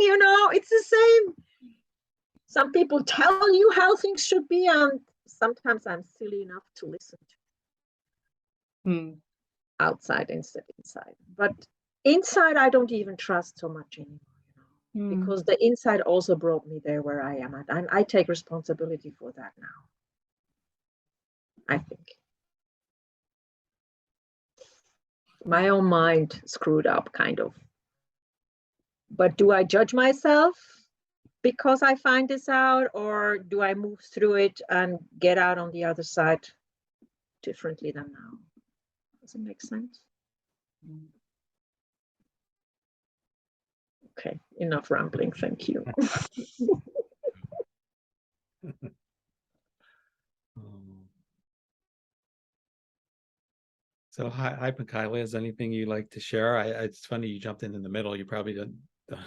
it's the same. Some people tell you how things should be, and sometimes I'm silly enough to listen to outside instead inside. But inside, I don't even trust so much anymore, because the inside also brought me there where I am at, and I take responsibility for that now, I think. My own mind screwed up, kind of. But do I judge myself because I find this out, or do I move through it and get out on the other side differently than now? Does it make sense? Okay, enough rambling. Thank you. So hi, Kylie. Is anything you'd like to share? It's funny you jumped in the middle. You probably don't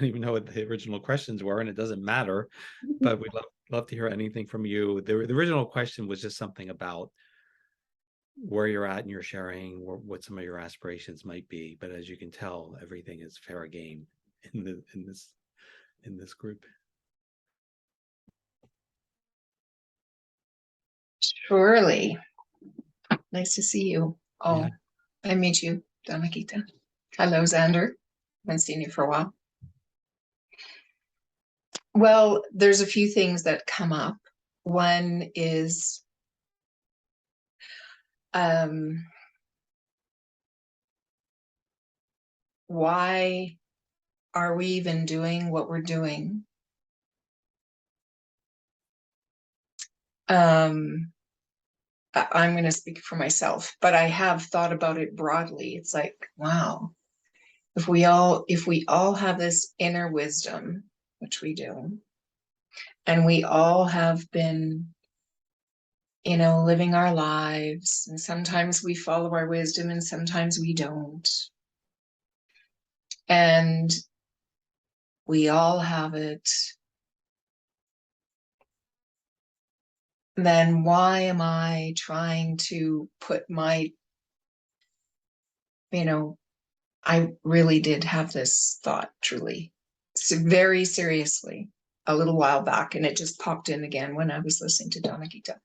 even know what the original questions were, and it doesn't matter. But we'd love to hear anything from you. The original question was just something about where you're at in your sharing, what some of your aspirations might be. But as you can tell, everything is fair game in this group. Surely. Nice to see you. Oh, Yeah. I meet you, Donakita. Hello, Xander. Haven't seen you for a while. Well, there's a few things that come up. One is why are we even doing what we're doing? I'm going to speak for myself, but I have thought about it broadly. It's like, wow, if we all have this inner wisdom, which we do, and we all have been, living our lives, and sometimes we follow our wisdom and sometimes we don't. And we all have it. Then why am I trying to put my, I really did have this thought truly, very seriously, a little while back, and it just popped in again when I was listening to Donakita.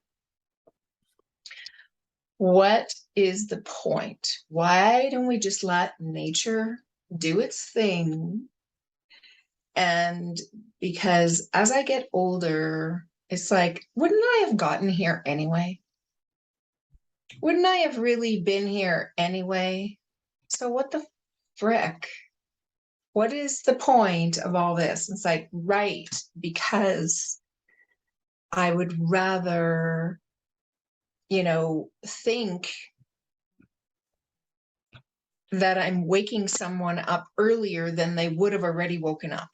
What is the point? Why don't we just let nature do its thing? And because as I get older, it's like, wouldn't I have gotten here anyway? Wouldn't I have really been here anyway? So what the frick? What is the point of all this? It's like, right, because I would rather, think that I'm waking someone up earlier than they would have already woken up.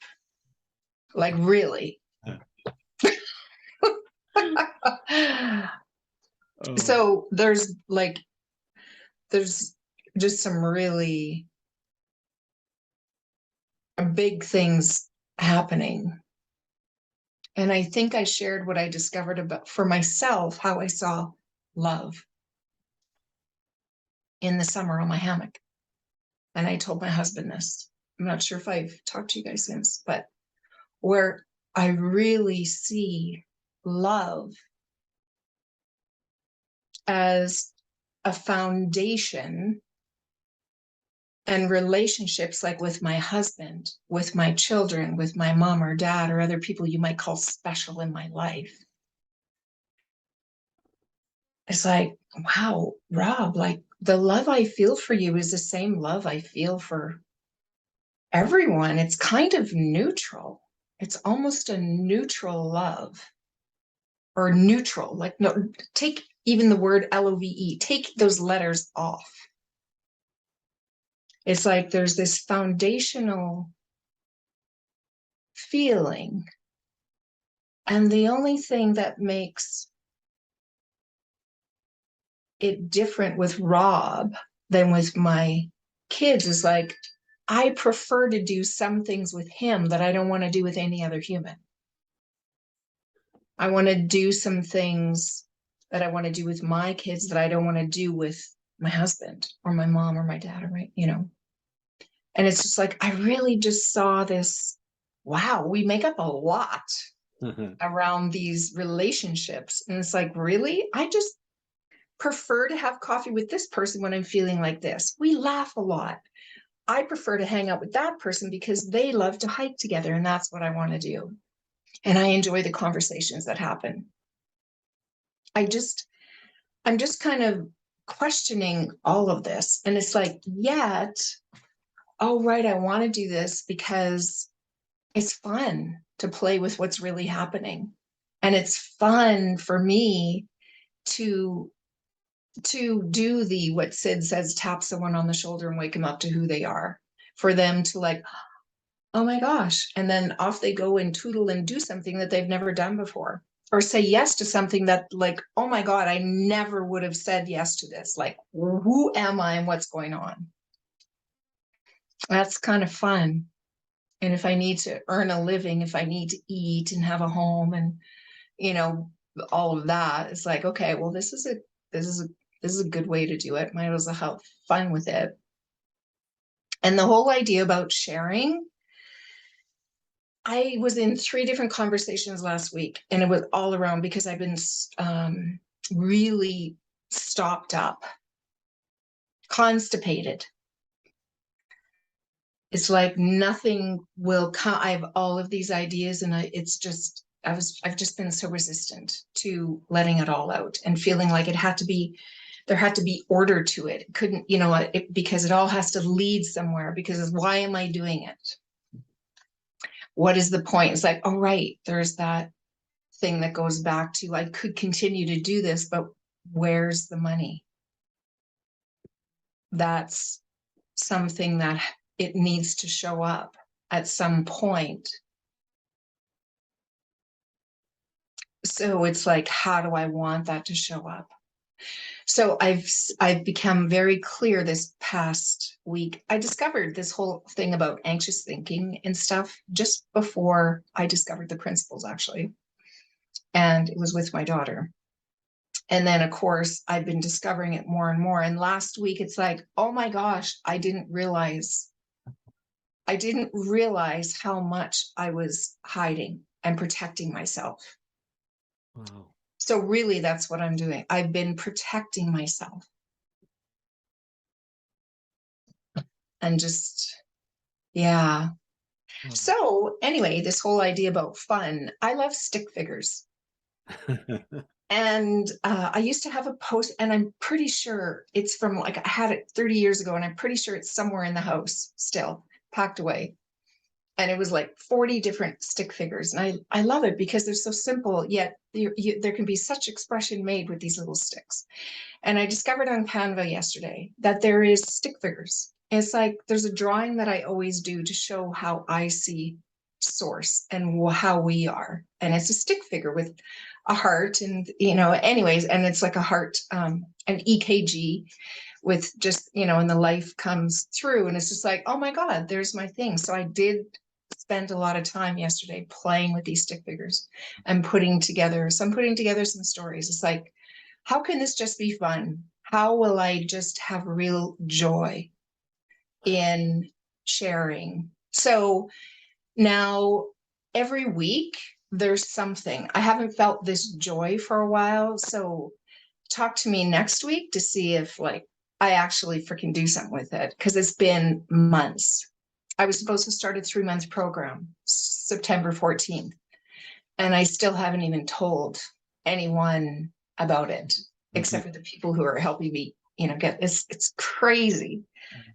Like, really? Oh. So there's just some really big things happening. And I think I shared what I discovered about for myself, how I saw love in the summer on my hammock. And I told my husband this. I'm not sure if I've talked to you guys since, but where I really see love as a foundation, and relationships like with my husband, with my children, with my mom or dad or other people you might call special in my life. It's like, wow, Rob, like the love I feel for you is the same love I feel for everyone. It's kind of neutral. It's almost a neutral love, or neutral, like, no, take even the word LOVE, take those letters off. It's like there's this foundational feeling. And the only thing that makes it different with Rob than with my kids is like, I prefer to do some things with him that I don't want to do with any other human. I want to do some things that I want to do with my kids that I don't want to do with my husband or my mom or my dad, or and it's just like, I really just saw this, wow, we make up a lot around these relationships. And it's like, really? I just prefer to have coffee with this person when I'm feeling like this. We laugh a lot. I prefer to hang out with that person because they love to hike together, and that's what I want to do. And I enjoy the conversations that happen. I'm just kind of questioning all of this. And it's like, yet, oh, right, I want to do this because it's fun to play with what's really happening. And it's fun for me to do what Sid says, tap someone on the shoulder and wake them up to who they are, for them to like, oh my gosh. And then off they go and tootle and do something that they've never done before, or say yes to something that, like, oh my God, I never would have said yes to this. Like, who am I and what's going on? That's kind of fun. And if I need to earn a living, if I need to eat and have a home and, all of that, it's like, okay, well, this is a good way to do it. Might as well have fun with it. And the whole idea about sharing, I was in 3 different conversations last week, and it was all around because I've been really stopped up, constipated. It's like nothing will come. I have all of these ideas, and I've just been so resistant to letting it all out and feeling like there had to be order to it. It couldn't, because it all has to lead somewhere, because why am I doing it? What is the point? It's like, oh, right, there's that thing that goes back to, I could continue to do this, but where's the money? That's something that it needs to show up at some point. So it's like, how do I want that to show up? So I've become very clear this past week. I discovered this whole thing about anxious thinking and stuff just before I discovered the principles, actually. And it was with my daughter. And then, of course, I've been discovering it more and more. And last week, it's like, oh my gosh, I didn't realize how much I was hiding and protecting myself. Wow. So really, that's what I'm doing. I've been protecting myself. And just, yeah. Wow. So anyway, this whole idea about fun, I love stick figures. And I used to have a post, and I'm pretty sure it's from, like, I had it 30 years ago, and I'm pretty sure it's somewhere in the house still, packed away. And it was like 40 different stick figures. And I love it because they're so simple, yet there can be such expression made with these little sticks. And I discovered on Canva yesterday that there is stick figures. It's like there's a drawing that I always do to show how I see source and how we are. And it's a stick figure with a heart, and anyways, and it's like a heart, an EKG with just, and the life comes through, and it's just like, oh my God, there's my thing. So I did spend a lot of time yesterday playing with these stick figures and putting together some stories. It's like, how can this just be fun? How will I just have real joy in sharing? So now every week there's something. I haven't felt this joy for a while. So talk to me next week to see if, like, I actually freaking do something with it, because it's been months. I was supposed to start a 3-month program September 14th, and I still haven't even told anyone about it, except for the people who are helping me, get this. It's crazy.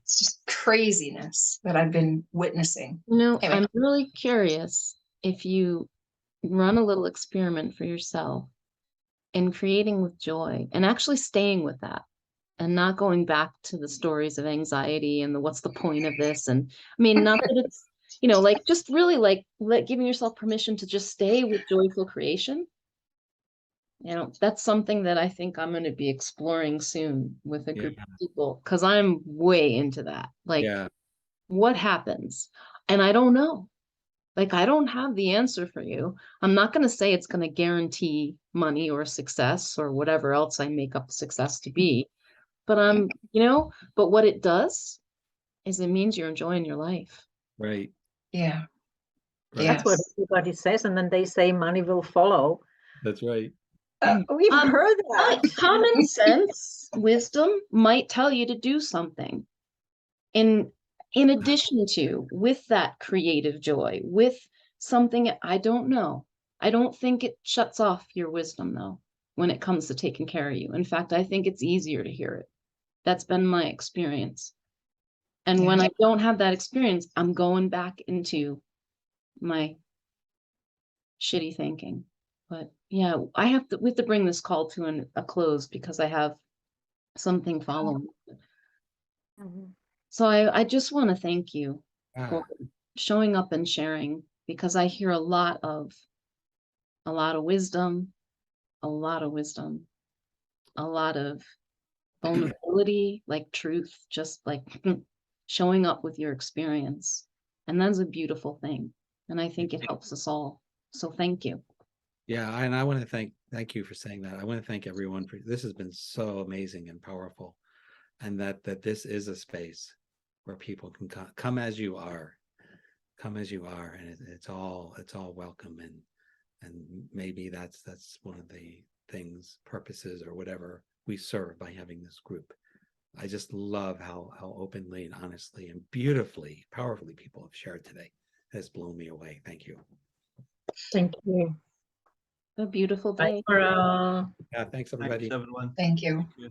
It's just craziness that I've been witnessing. Anyway. I'm really curious if you run a little experiment for yourself in creating with joy and actually staying with that and not going back to the stories of anxiety and what's the point of this? And I mean, not that it's, like, just really like giving yourself permission to just stay with joyful creation. That's something that I think I'm going to be exploring soon with a group of people, because I'm way into that. Like, what happens? And I don't know. Like, I don't have the answer for you. I'm not going to say it's going to guarantee money or success or whatever else I make up success to be. But but what it does is it means you're enjoying your life. Right. Yeah. Right. That's what everybody says, and then they say money will follow. That's right. We've heard that. Common sense, wisdom might tell you to do something in addition to, with that creative joy, with something. I don't know. I don't think it shuts off your wisdom, though, when it comes to taking care of you. In fact, I think it's easier to hear it. That's been my experience. And when I don't have that experience, I'm going back into my shitty thinking. But yeah, we have to bring this call to a close, because I have something following. So I just want to thank you for showing up and sharing, because I hear a lot of wisdom, a lot of vulnerability, like truth, just like showing up with your experience. And that's a beautiful thing. And I think it helps us all. So thank you. Yeah, and I want to thank you for saying that. I want to thank everyone for this. Has been so amazing and powerful, and that this is a space where people can come as you are, and it's all welcome, and maybe that's one of the things, purposes, or whatever we serve by having this group. I just love how openly and honestly and beautifully, powerfully people have shared today. It has blown me away. Thank you. Thank you. A beautiful Bye, day. Laura. Yeah, thanks everybody. Thanks, everyone. Thank you. Thank you.